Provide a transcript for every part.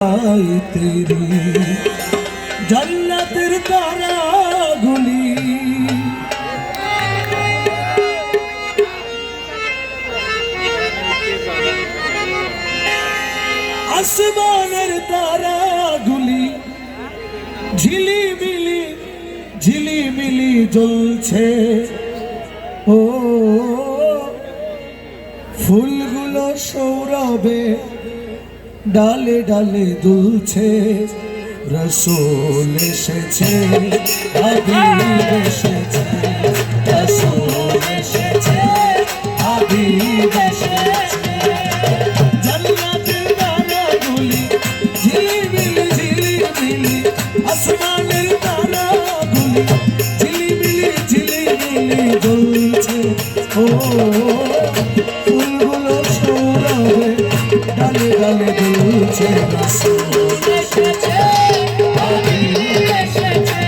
तेरी जन्नतेर तारागुली आसमानेर तारागुली झिलिमिली झिलिमिली জ্বলছে ও ফুলগুলো সৌরভে ডালে ডালে দুলছে রসুল এসেছে হাবিব এসেছে রসুল এসেছে হাবিব এসেছে জান্নাতের তারাগুলি ঝিলিমিলি ঝিলিমিলি আসমানের তারাগুলি ঝিলিমিলি ঝিলিমিলি জ্বলছে ও ফুলগুলো সৌরভে ডালে ডালে দুলছে রসুল এসেছে হাবিব এসেছে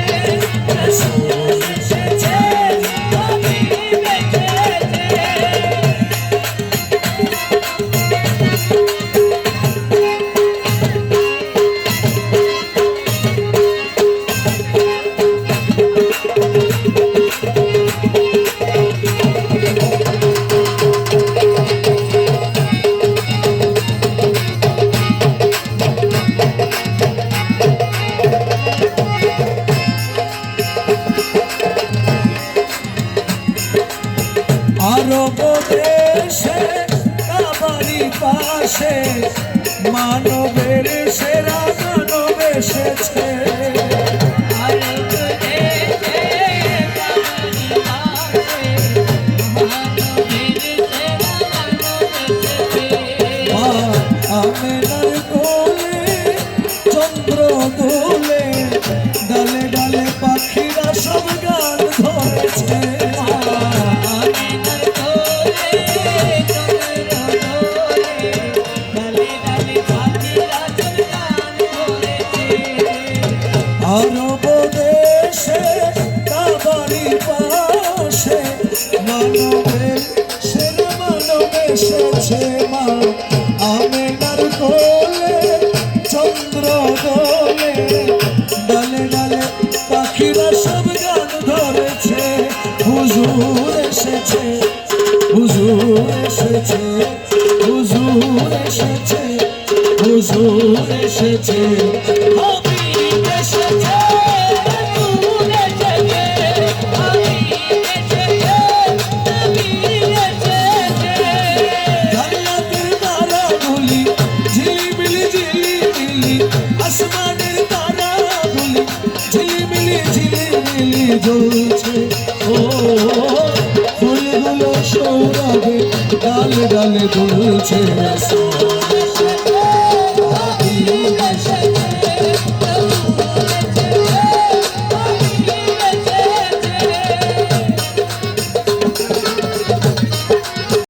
রসুল এসেছে হাবিব এসেছে আরব দেশে কাবারি পাশে মানবের সেরা মানব এসেছে আরব দেশে কাবারি পাশে মানবের সেরা মানব এসেছে আমেনার কোলে চন্দ্র দোলে ডালে ডালে পাখিরা সব গান ধরেছে আরব দেশে কাবারি পাশে মানবের সেরা মানব এসেছে মা আমেনার কোলে চন্দ্র দোলে ডালে ডালে পাখিরা সব গান ধরেছে হুজুর এসেছে হুজুর এসেছে হুজুর এসেছে হুজুর এসেছে হাবিব এসেছে রসুল এসেছে হাবিব এসেছে হাবিব এসেছে জান্নাতের তারাগুলি ঝিলিমিলি ঝিলিমিলি আসমানের তারাগুলি ঝিলিমিলি ঝিলিমিলি জ্বলছে ও ফুলগুলো সৌরভে ডালে ডালে দুলছে